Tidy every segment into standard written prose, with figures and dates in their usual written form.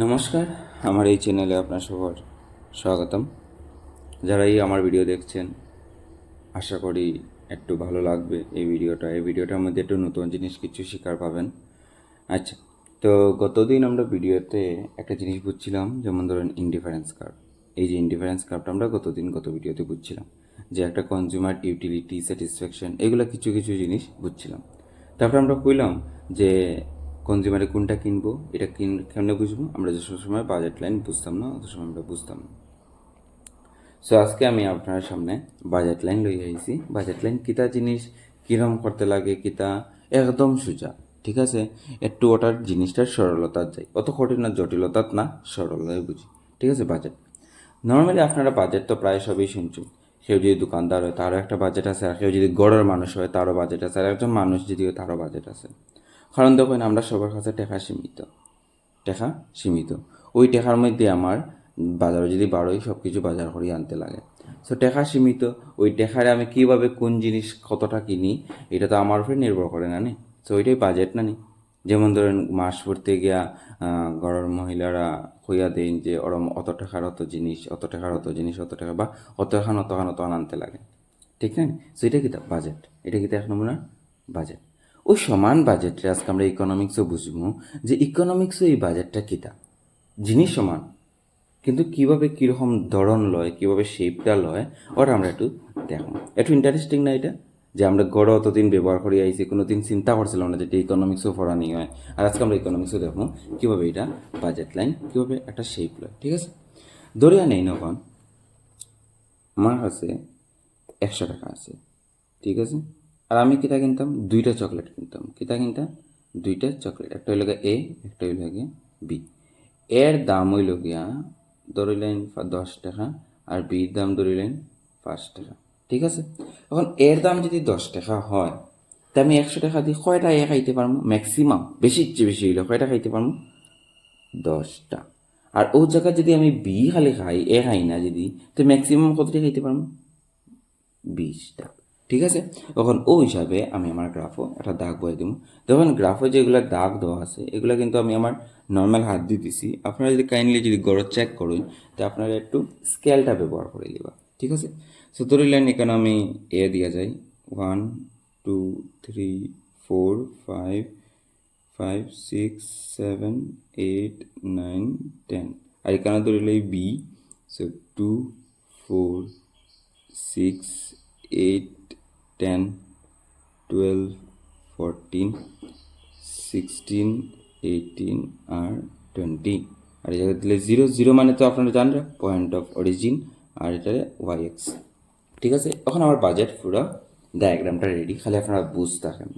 নমস্কার, আমার এই চ্যানেলে আপনার সবার স্বাগতম। যারা আমার ভিডিও দেখছেন, আশা করি একটু ভালো লাগবে এই ভিডিওটার মধ্যে একটু নতুন জিনিস কিছু শিকার পাবেন। আচ্ছা, তো গতদিন আমরা ভিডিওতে একটা জিনিস বুঝছিলাম, যেমন ধরেন ইনডিফারেন্স কার্ভ। এই যে ইনডিফারেন্স কার্ভটা আমরা গত ভিডিওতে বুঝছিলাম, যে একটা কনজিউমার ইউটিলিটি, স্যাটিসফ্যাকশন, এগুলো কিছু কিছু জিনিস বুঝছিলাম। তারপর আমরা কইলাম যে কনজিউমারে কোনটা কিনবো, এটা কেমনে বুঝবো। আমরা যে সময় বাজেট লাইন বুঝতাম না, অত সময় আমরা বুঝতাম না। সো আজকে আমি আপনার সামনে বাজেট লাইন লই আইছি। বাজেট লাইন কিতা জিনিস, কিরম করতে লাগে, কিতা একদম সোজা, ঠিক আছে। একটু ওটার জিনিসটার সরলতার যাই, অত কঠিন না, জটিলতার না, সরলতায় বুঝি, ঠিক আছে। বাজেট নর্মালি আপনারা বাজেট তো প্রায় সবই শুনছেন। কেউ যদি দোকানদার হয় তারও একটা বাজেট আছে, আর কেউ যদি গড়ের মানুষ হয় তারও বাজেট আছে, আর একজন মানুষ যদি হয় তারও বাজেট আছে। কারণ দেখুন, আমরা সবার কাছে টাকা সীমিত। ওই টাকার মধ্যে আমার বাজারে যদি বারোই সব কিছু বাজার করে আনতে লাগে। সো টাকা সীমিত, ওই টাকারে আমি কীভাবে কোন জিনিস কতটা কিনি, এটা তো আমার উপরে নির্ভর করে না নি। সো ওইটাই বাজেট না নি। যেমন ধরেন মাস পড়তে গিয়া ঘরের মহিলারা হইয়া দেন যে ওরম অত টাকার অত জিনিস, অত টাকার অত জিনিস, অত টাকা বা অত আনতে লাগে, ঠিক না। সো এটা কি বাজেট, এটা কি এক নম্বর বাজেট। ওই সমান বাজেটে আজকে আমরা ইকোনমিক্সও বুঝবো, যে ইকোনমিক্সও এই বাজেটটা কিতা জিনিস সমান, কিন্তু কীভাবে কীরকম ধরন লয়, কীভাবে শেপটা লয়, ওটা আমরা একটু দেখো। একটু ইন্টারেস্টিং না এটা, যে আমরা গড়ে অতদিন ব্যবহার করে আইছি, কোনো দিন চিন্তা করছিলাম না যেটা ইকোনমিক্সও পড়ানি হয়। আর আজকে আমরা ইকোনমিক্সও দেখবো কীভাবে এটা বাজেট লাইন, কীভাবে একটা শেপ লয়, ঠিক আছে। ধরিয়া নেই নখন আমার কাছে 100 টাকা আছে, ঠিক আছে। আর আমি কিতা কিনতাম, দুইটা চকলেট কিনতাম। কিতা কিনতাম, দুইটা চকলেট, একটা হইল গিয়া এ, একটা হইল গিয়া বি। এর দাম হইল গিয়া ধরিলেন 10 টাকা, আর বির দাম ধরিলেন 5 টাকা, ঠিক আছে। এখন এর দাম যদি 10 টাকা হয়, তা আমি 100 টাকা দিয়ে কয়টা এ খাইতে পারবো ম্যাক্সিমাম, বেশির চেয়ে বেশি হইলে কয়টা খাইতে পারবো, 10টা। আর ও জায়গায় যদি আমি বি খালি খাই, এ খাই না যদি, তো ম্যাক্সিমাম কতটা খাইতে পারবো, 20টা, ঠিক আছে। তখন ও হিসাবে আমি আমার গ্রাফও একটা দাগ বয়ে দিব। দেখুন গ্রাফে যেগুলো দাগ দেওয়া আছে, এগুলো কিন্তু আমি আমার নর্মাল হাত দিয়ে দিছি। আপনারা যদি কাইন্ডলি যদি গড় চেক করুন, তো আপনারা একটু স্কেলটা ব্যবহার করে দিবা, ঠিক আছে। সো ধরিলেন এখানে আমি এ দিয়া যাই 1 2 3 4 5 5 6 7 8 9 10, আর এখানে ধরিলে বি। সো 2 4 6 8 10 12 14 16 18 আর 20। আর এই জায়গায় দিলে 0 0 মানে তো আপনারা জানেন পয়েন্ট অফ অরিজিন, আর এটা ওয়াই এক্স, ঠিক আছে। এখন আমার বাজেট পুরো ডায়াগ্রামটা রেডি, খালি আপনারা বুঝতে থাকেন।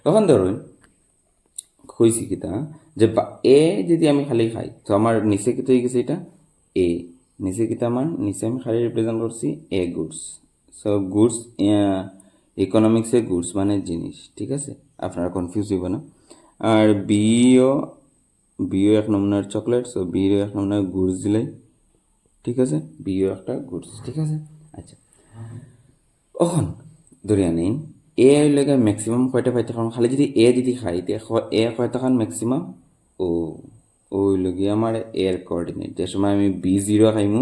তখন ধরুন কইছি কিতা, যে এ যদি আমি খালি খাই, তো আমার নিচে কিতা হয়ে গেছে, এটা এ। নিচে কিতা আমার নিচে আমি খালি রিপ্রেজেন্ট করছি এ গুডস। সো গুডস, ইকোনমিক্সে গুডস মানে জিনিস, ঠিক আছে, আপনারা কনফিউজ হইব না। আর বিও এক নমুনার চকলেট, সো বিও এক নমুনার গুডস দিলাই, ঠিক আছে। বিও একটা গুডস, ঠিক আছে। আচ্ছা, এখন ধরিয়া নিন এ হইলে ম্যাক্সিমাম কয়টা পাইতে পারবো, খালি যদি এ যদি খাই, এ কয়টা খান ম্যাক্সিমাম, ও ও হইল গিয়া আমার এর কোঅর্ডিনেট। যে সময় আমি B0 খাইমু,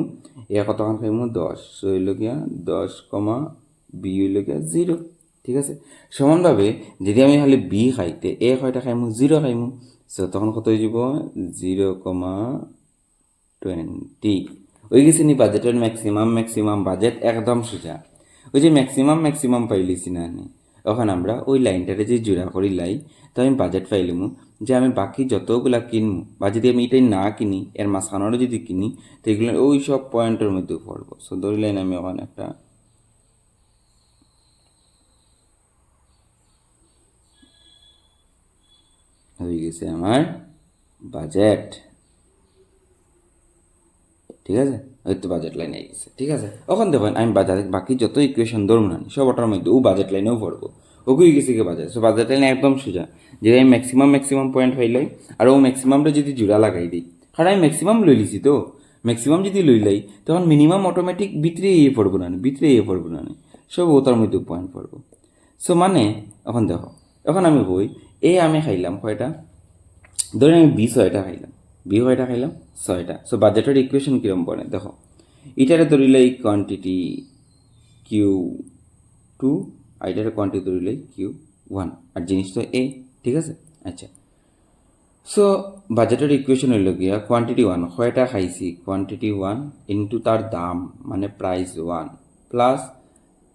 এ কতক্ষণ খাইমু 10, সো হইল গিয়া 10, বি হইল গিয়া 0, ঠিক আছে। সমানভাবে যদি আমি খালি বি খাইতে এ কয়টা খাইমু, 0 খাইমু, সো তখন কত হয়ে যাব, 0,20 হয়ে গেছে নি বাজেটের ম্যাক্সিমাম বাজেট একদম সোজা। ওই যে ম্যাক্সিমাম পাইলিছি না আমি, তখন আমরা ওই লাইনটারে যে জোড়া করি লাই, তো আমি বাজেট পাইলিমু, যে আমি বাকি যতগুলা কিনবো, বা যদি আমি এটাই না কিনি, এর মাঝখানেরও যদি কিনি, তো এগুলো ওই সব পয়েন্টের মধ্যে পড়বো। সো ধরিলেন আমি ওখানে একটা হয়ে গেছে আমার বাজেট, ঠিক আছে। হয়তো বাজেট লাইনে গেছে, ঠিক আছে। এখন দেখেন আমি বাকি যত ইকুয়েশন ধরুন না সব ওটার মধ্যে ও বাজেট লাইনেও পড়বো, ওগুই গেছে কি বাজেট। সো বাজেট লাইনে একদম সোজা, যে আমি ম্যাক্সিমাম পয়েন্ট হইলাই, আর ও ম্যাক্সিমামটা যদি জোড়া লাগাই দিই, কারণ আমি ম্যাক্সিমাম লই লিছি, তো ম্যাক্সিমাম যদি লইলাই, তখন মিনিমাম অটোমেটিক ভিতরে পড়বো না, সব ও তার মধ্যে পয়েন্ট পড়বো। সো মানে এখন দেখো, এখন আমি বই আমি খাইলাম কয়টা, ধরেন আমি 20 ছয়টা খাইলাম, বি কয়টা খাইলাম 6টা। সো বাজেটের ইকুয়েশন কিরম বনে দেখো, এটারে ধরিলে এই কোয়ান্টিটি Q2 আর এটারে কোয়ান্টিটি ধরিলে Q1 আর জিনিসটা এ, ঠিক আছে। আচ্ছা, সো বাজেটের ইকুয়েশন হইল গিয়া কোয়ান্টিটি 1 কয়টা খাইছি, কোয়ান্টিটি 1 ইন্টু তার দাম মানে প্রাইস 1 প্লাস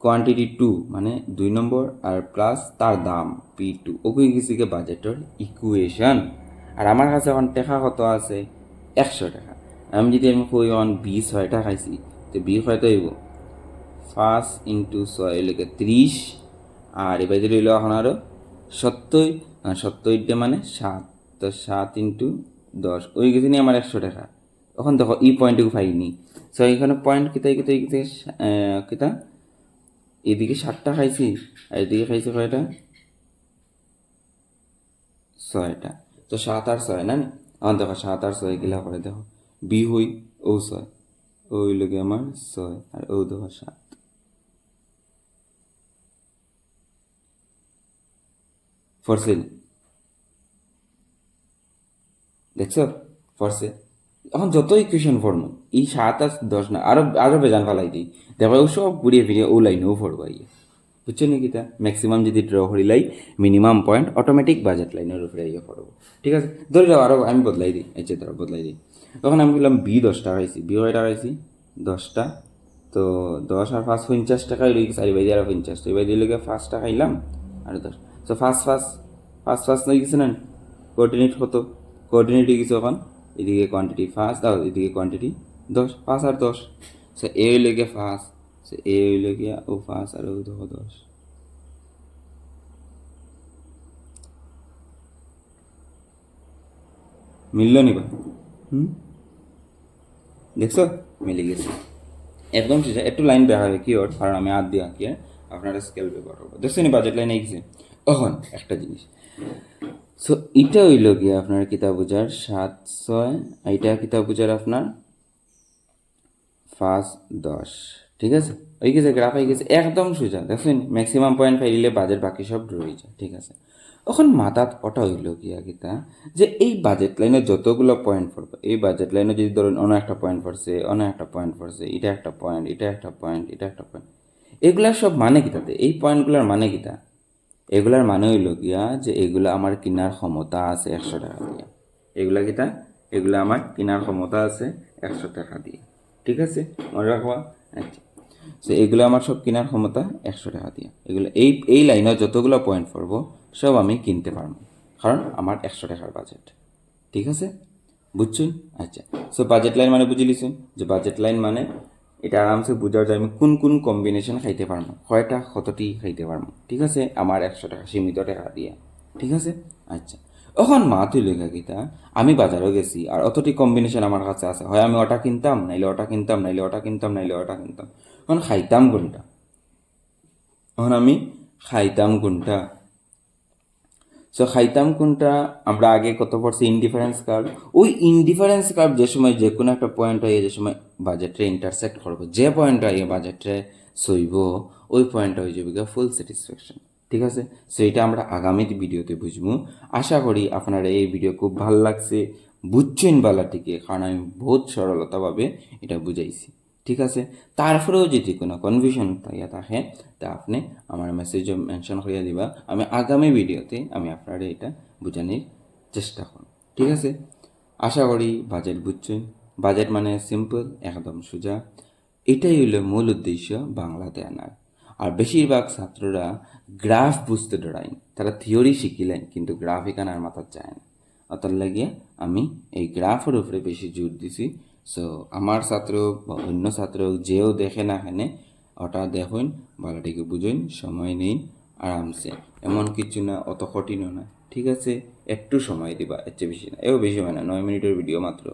কোয়ান্টিটি 2 মানে 2 নম্বর আর প্লাস তার দাম P2, ওকে গেছি গে বাজেটের ইকুয়েশন। আর আমার কাছে এখন টাকা কত আছে 100 টাকা। আমি যদি কই অন 6টা খাইছি, তো 20 হয়তো হইব 5 ইন্টু 6 লেগে 30, আর এবার রইল এখন আরও 70, 70 মানে 7, তো 7 ইন্টু 10 ওই গেছে নি আমার 100 টাকা। এখন দেখো এই পয়েন্টটুকু পাইনি, সো এখানে পয়েন্ট কিতা এদিকে 7টা খাইছি আর এদিকে খাইছি কয়টা 6টা, তো 7 আর 6 না। এখন দেখো 7 আর 6 গিলা করে দেখো বি হই ও 6 ওই লোকে আমার 6 আর ও দেখো 7, ফরসেল দেখছো ফরসে। এখন যত ইকুয়েশন পড়বো এই 7 আর 10 না, আরো বেজান ফালাই দিই দেখো ও সব ঘুরিয়ে ফিরিয়ে ও লাইনেও পড়বো ইয়ে, বুঝছো নাকি? তা ম্যাক্সিমাম যদি ড্র করিলাই মিনিমাম পয়েন্ট অটোমেটিক বাজেট লাইনের উপরে ইয়ে পড়বো, ঠিক আছে। ধরে যাও আরও আমি বদলাই দিই, এই যে ধরো বদলাই দিই। তখন আমি বললাম বি 10টা খাইছি, বি কয়টা খাইছি 10টা, তো 10 আর 5 50 টাকা হইল, 4 বাই আর 50, তো এবার দিলে 5টা খাইলাম আর 10, তো ফার্স্ট নয় গেছে না কোঅর্ডিনেট কত, কোঅর্ডিনেট হয়ে গেছে ওখান এদিকে কোয়ান্টিটি 5 দাও এদিকে কোয়ান্টিটি 10, 5 আর 10, সো এ হইলে গিয়ে 5, সো এ হইলে গিয়া ও 5 আর ও দেখো 10, মিলল নিবা দেখছো মিলে গেছে একদম সোজা। একটু লাইন দেখা হয় কি ওর, কারণ আমি হাত দিয়ে আঁকিয়ে আপনারা স্কেল ব্যবহার করবো, দেখছো নি বাজেট লাইন গেছে। এখন একটা জিনিস, সো এটা হইল গিয়ে আপনার কিতাব বুঝার 7 6, এইটা কিতাব বুঝার আপনার 5 10, ঠিক আছে। হয়ে গেছে গ্রাফ হয়ে গেছে একদম সোজা, দেখছেন ম্যাক্সিমাম পয়েন্ট পাইলে বাজেট বাকি সব রয়ে যায়, ঠিক আছে। এখন মাথাত ওটা হইল গিয়া কিতা যে এই বাজেট লাইনে যতগুলো পয়েন্ট পড়বে, এই বাজেট লাইনে যদি ধরুন অন্য একটা পয়েন্ট পড়ছে, অন্য একটা পয়েন্ট পড়ছে, এটা একটা পয়েন্ট, এটা একটা পয়েন্ট, এটা একটা পয়েন্ট, এগুলার সব মানে কিতাতে, এই পয়েন্টগুলোর মানে কিতা, এগুলার মানে হইল গিয়া যে এগুলা আমার কেনার ক্ষমতা আছে 100 টাকা দিয়ে, এগুলা কিতা এগুলা আমার কেনার ক্ষমতা আছে 100 টাকা দিয়ে, ঠিক আছে মনে রাখবা। আচ্ছা, সো এগুলো আমার সব কেনার ক্ষমতা 100 টাকা দিয়ে, এগুলো এই লাইনে যতগুলো পয়েন্ট পড়বো সব আমি কিনতে পারবো, কারণ আমার 100 টাকার বাজেট, ঠিক আছে বুঝছুন। আচ্ছা, সো বাজেট লাইন মানে বুঝে লিছুন যে বাজেট লাইন মানে এটা আরামসে বোঝা যায় আমি কোন কোন কম্বিনেশন খাইতে পারবো, কয়টা কতটি খাইতে পারবো, ঠিক আছে আমার 100 টাকা সীমিত টাকা দিয়ে, ঠিক আছে। আচ্ছা, এখন মা তুই লেখা গীতা আমি বাজারও গেছি আর অতটি কম্বিনেশন আমার কাছে আছে, হয় আমি ওটা কিনতাম নাইলে ওটা কিনতাম, নাইলে ওটা কিনতাম, নাইলে ওটা কিনতাম, এখন খাইতাম কোনটা, এখন আমি খাইতাম কোনটা, সো খাইতাম কোনটা আমরা আগে কত পড়ছি ইনডিফারেন্স কার্ভ, ওই ইনডিফারেন্স কার্ভ যে সময় যে কোনো একটা পয়েন্ট হয়ে যে সময় বাজেটে ইন্টারসেক্ট করবো, যে পয়েন্টটা এই বাজেটে সইব ওই পয়েন্টটা হয়ে যাবে ফুল স্যাটিসফ্যাকশন, ঠিক আছে। সো এটা আমরা আগামী ভিডিওতে বুঝবো। আশা করি আপনারা এই ভিডিও খুব ভালো লাগছে, বুঝছেন বালাটিকে, কারণ আমি বহুত সরলতাভাবে এটা বুঝাইছি, ঠিক আছে। তারপরেও যদি কোনো কনফিউশন থাকে তা আপনি আমার মেসেজে মেনশন করিয়া দিবা, আমি আগামী ভিডিওতে আমি আপনারা এটা বোঝানোর চেষ্টা করব, ঠিক আছে। আশা করি বাজেট বুঝছেন, বাজেট মানে সিম্পল একদম সোজা, এটাই হলো মূল উদ্দেশ্য বাংলাতে আনার। আর বেশিরভাগ ছাত্ররা গ্রাফ বুঝতে ডরায়, তারা থিওরি শিখিলেন কিন্তু গ্রাফিক আনার মাথা চায় না, অতর লাগিয়ে আমি এই গ্রাফের উপরে বেশি জোর দিছি। সো আমার ছাত্র বা অন্য ছাত্র যেও দেখে না এখানে ওটা দেখুন, ভালোটিকে বুঝুন, সময় নিন আরামসে, এমন কিছু না অত কঠিনও না, ঠিক আছে। একটু সময় দিবা, এর চেয়ে বেশি না, এও বেশি হয় না, 9 মিনিটের ভিডিও মাত্র।